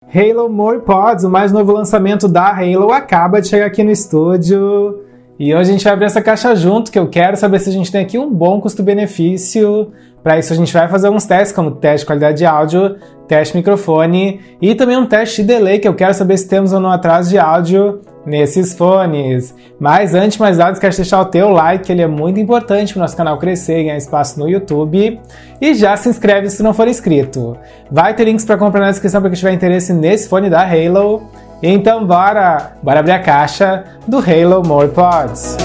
Halo More Pods, o mais novo lançamento da Halo, acaba de chegar aqui no estúdio. E hoje a gente vai abrir essa caixa junto, que eu quero saber se a gente tem aqui um bom custo-benefício. Para isso a gente vai fazer alguns testes, como teste de qualidade de áudio, teste de microfone e também um teste de delay, que eu quero saber se temos ou não atraso de áudio nesses fones. Mas antes de mais nada, quero deixar o teu like, que ele é muito importante para o nosso canal crescer e ganhar espaço no YouTube. E já se inscreve se não for inscrito. Vai ter links para comprar na descrição para quem tiver interesse nesse fone da Halo. Então bora abrir a caixa do Halo More Pods.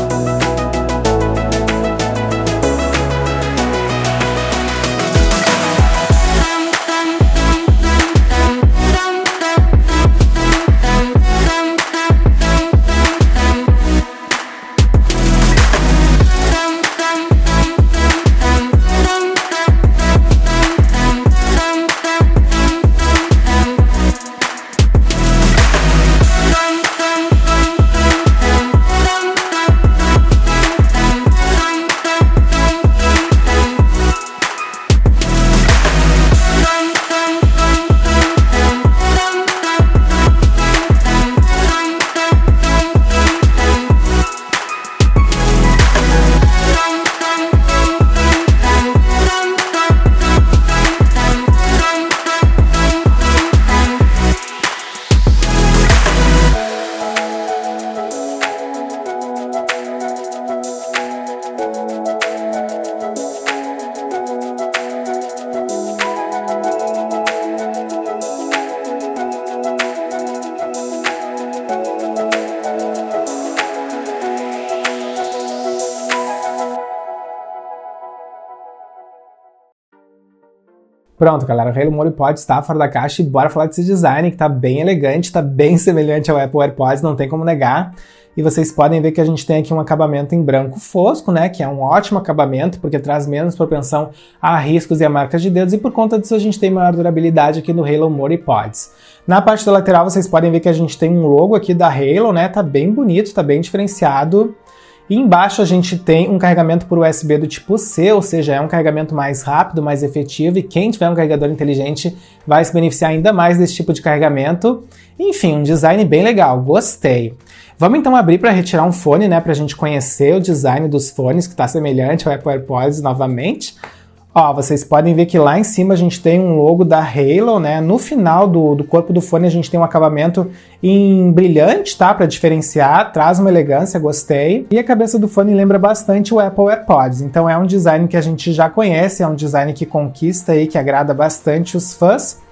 Pronto, galera, o Halo More Pods está fora da caixa e bora falar desse design que tá bem elegante, tá bem semelhante ao Apple AirPods, não tem como negar. E vocês podem ver que a gente tem aqui um acabamento em branco fosco, né, que é um ótimo acabamento, porque traz menos propensão a riscos e a marcas de dedos, e por conta disso a gente tem maior durabilidade aqui no Halo More Pods. Na parte da lateral vocês podem ver que a gente tem um logo aqui da Halo, né, tá bem bonito, tá bem diferenciado. E embaixo a gente tem um carregamento por USB do tipo C, ou seja, é um carregamento mais rápido, mais efetivo, e quem tiver um carregador inteligente vai se beneficiar ainda mais desse tipo de carregamento. Enfim, um design bem legal, gostei. Vamos então abrir para retirar um fone, né, para a gente conhecer o design dos fones, que está semelhante ao Apple AirPods novamente. Ó, vocês podem ver que lá em cima a gente tem um logo da Halo, né? No final do corpo do fone a gente tem um acabamento em brilhante, tá? Para diferenciar, traz uma elegância, gostei. E a cabeça do fone lembra bastante o Apple AirPods, então é um design que a gente já conhece, é um design que conquista aí, que agrada bastante os fãs.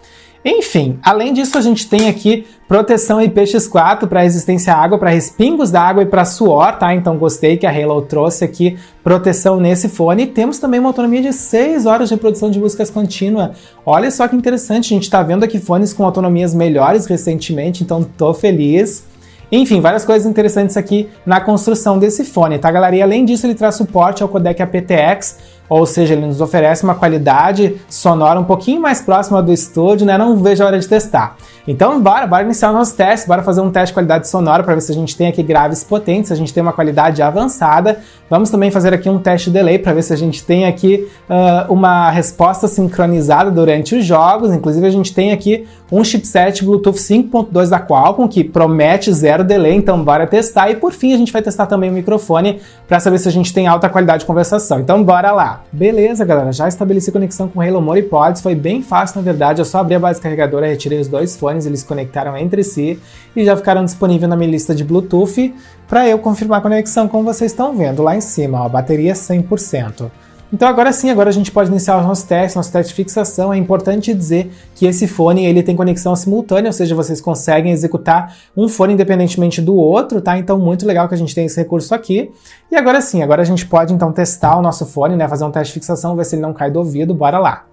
Enfim, além disso a gente tem aqui proteção IPX4 para resistência à água, para respingos da água e para suor, tá? Então gostei que a Halo trouxe aqui proteção nesse fone. E temos também uma autonomia de 6 horas de reprodução de músicas contínua. Olha só que interessante, a gente tá vendo aqui fones com autonomias melhores recentemente, então tô feliz. Enfim, várias coisas interessantes aqui na construção desse fone, tá, galera? E além disso, ele traz suporte ao codec aptX, ou seja, ele nos oferece uma qualidade sonora um pouquinho mais próxima do estúdio, né? Não vejo a hora de testar. Então, bora iniciar o nosso teste, bora fazer um teste de qualidade sonora para ver se a gente tem aqui graves potentes, se a gente tem uma qualidade avançada. Vamos também fazer aqui um teste de delay para ver se a gente tem aqui uma resposta sincronizada durante os jogos. Inclusive, a gente tem aqui um chipset Bluetooth 5.2 da Qualcomm, que promete zero delay, então bora testar. E por fim, a gente vai testar também o microfone para saber se a gente tem alta qualidade de conversação. Então, bora lá! Beleza, galera, já estabeleci conexão com o Halo More Pods, foi bem fácil, na verdade, eu só abri a base carregadora, retirei os dois fones, eles se conectaram entre si e já ficaram disponíveis na minha lista de Bluetooth para eu confirmar a conexão, como vocês estão vendo lá em cima, ó, bateria 100%. Então agora sim, agora a gente pode iniciar o nosso teste de fixação. É importante dizer que esse fone ele tem conexão simultânea, ou seja, vocês conseguem executar um fone independentemente do outro, tá? Então muito legal que a gente tem esse recurso aqui. E agora sim, agora a gente pode então testar o nosso fone, né? Fazer um teste de fixação, ver se ele não cai do ouvido, bora lá!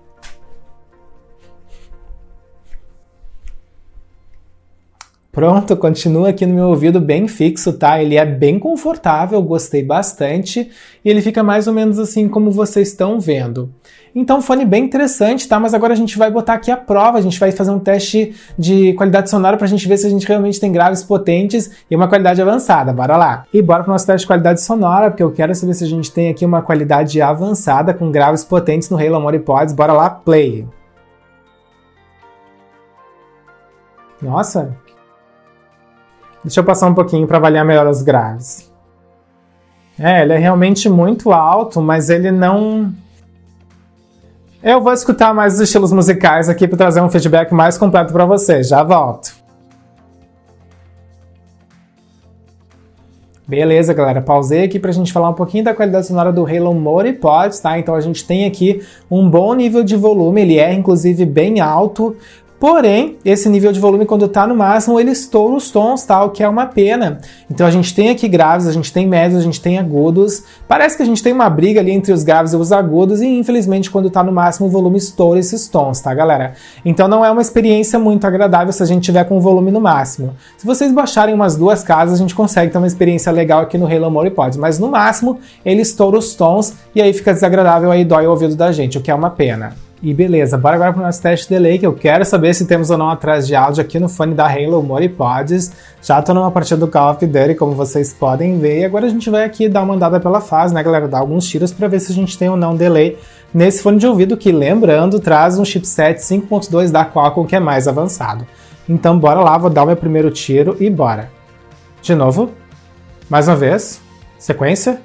Pronto, continua aqui no meu ouvido bem fixo, tá? Ele é bem confortável, gostei bastante, e ele fica mais ou menos assim como vocês estão vendo. Então, fone bem interessante, tá? Mas agora a gente vai botar aqui a prova, a gente vai fazer um teste de qualidade sonora pra gente ver se a gente realmente tem graves potentes e uma qualidade avançada. Bora lá! E bora pro nosso teste de qualidade sonora, porque eu quero saber se a gente tem aqui uma qualidade avançada com graves potentes no Halo More Pods. Bora lá, play! Nossa! Deixa eu passar um pouquinho para avaliar melhor os graves. Ele é realmente muito alto, mas ele não... Eu vou escutar mais os estilos musicais aqui para trazer um feedback mais completo para vocês. Já volto. Beleza, galera. Pausei aqui para a gente falar um pouquinho da qualidade sonora do Halo Mori Pods, tá? Então a gente tem aqui um bom nível de volume, ele é inclusive bem alto. Porém, esse nível de volume, quando está no máximo, ele estoura os tons, tá? O que é uma pena. Então a gente tem aqui graves, a gente tem médios, a gente tem agudos. Parece que a gente tem uma briga ali entre os graves e os agudos e, infelizmente, quando está no máximo, o volume estoura esses tons, tá, galera? Então não é uma experiência muito agradável se a gente tiver com o volume no máximo. Se vocês baixarem umas 2 casas, a gente consegue ter uma experiência legal aqui no Halo Mori Pods, mas no máximo, ele estoura os tons e aí fica desagradável, aí dói o ouvido da gente, o que é uma pena. E beleza, bora agora para o nosso teste de delay, que eu quero saber se temos ou não atraso de áudio aqui no fone da Halo Mori Pods. Já tô numa partida do Call of Duty, como vocês podem ver, e agora a gente vai aqui dar uma andada pela fase, né, galera, dar alguns tiros para ver se a gente tem ou não delay nesse fone de ouvido, que, lembrando, traz um chipset 5.2 da Qualcomm, que é mais avançado. Então bora lá, vou dar o meu primeiro tiro e bora. De novo, mais uma vez, sequência.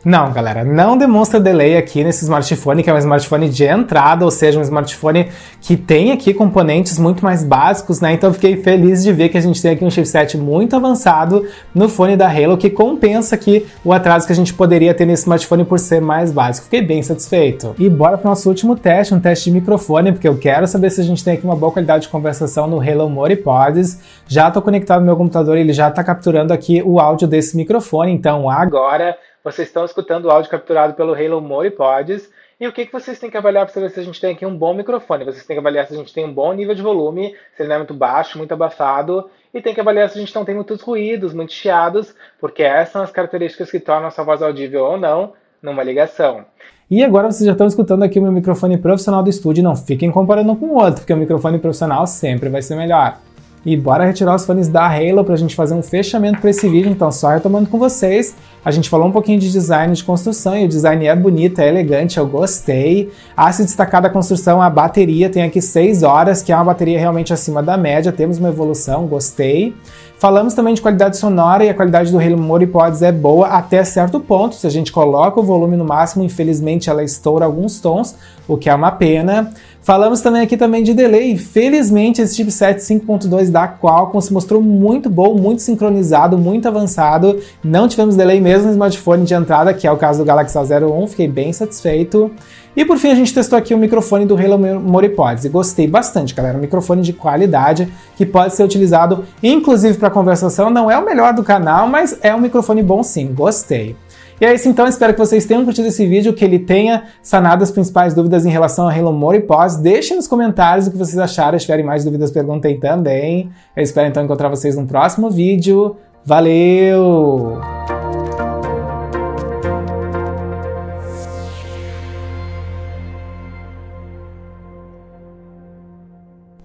Não, galera, não demonstra delay aqui nesse smartphone, que é um smartphone de entrada, ou seja, um smartphone que tem aqui componentes muito mais básicos, né? Então eu fiquei feliz de ver que a gente tem aqui um chipset muito avançado no fone da Halo, que compensa aqui o atraso que a gente poderia ter nesse smartphone por ser mais básico. Fiquei bem satisfeito. E bora para o nosso último teste, um teste de microfone, porque eu quero saber se a gente tem aqui uma boa qualidade de conversação no Halo Mori Pods. Já estou conectado no meu computador e ele já está capturando aqui o áudio desse microfone, então agora vocês estão escutando o áudio capturado pelo Halo Mori Pods. E o que vocês têm que avaliar para saber se a gente tem aqui um bom microfone? Vocês têm que avaliar se a gente tem um bom nível de volume, se ele não é muito baixo, muito abafado. E tem que avaliar se a gente não tem muitos ruídos, muitos chiados, porque essas são as características que tornam a sua voz audível ou não numa ligação. E agora vocês já estão escutando aqui o meu microfone profissional do estúdio. Não fiquem comparando com o outro, porque o microfone profissional sempre vai ser melhor. E bora retirar os fones da Halo para a gente fazer um fechamento para esse vídeo, então só retomando com vocês. A gente falou um pouquinho de design de construção e o design é bonito, é elegante, eu gostei. A se destacar da construção, a bateria tem aqui 6 horas, que é uma bateria realmente acima da média, temos uma evolução, gostei. Falamos também de qualidade sonora e a qualidade do Halo Mori Pods é boa até certo ponto. Se a gente coloca o volume no máximo, infelizmente ela estoura alguns tons, o que é uma pena. Falamos também aqui também de delay. Felizmente esse chipset 5.2 da Qualcomm se mostrou muito bom, muito sincronizado, muito avançado. Não tivemos delay mesmo no smartphone de entrada, que é o caso do Galaxy A01, fiquei bem satisfeito. E por fim a gente testou aqui o microfone do Halo Mori Pods e gostei bastante, galera. Um microfone de qualidade que pode ser utilizado inclusive para conversação. Não é o melhor do canal, mas é um microfone bom sim, gostei. E é isso então, espero que vocês tenham curtido esse vídeo, que ele tenha sanado as principais dúvidas em relação a Halo Mori Pods. Deixem nos comentários o que vocês acharam, se tiverem mais dúvidas perguntem também. Eu espero então encontrar vocês no próximo vídeo. Valeu!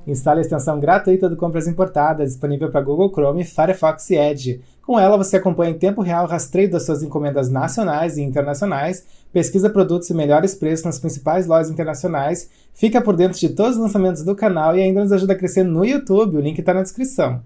Instale a extensão gratuita do Compras Importadas, disponível para Google Chrome, Firefox e Edge. Com ela, você acompanha em tempo real o rastreio das suas encomendas nacionais e internacionais, pesquisa produtos e melhores preços nas principais lojas internacionais, fica por dentro de todos os lançamentos do canal e ainda nos ajuda a crescer no YouTube, o link está na descrição.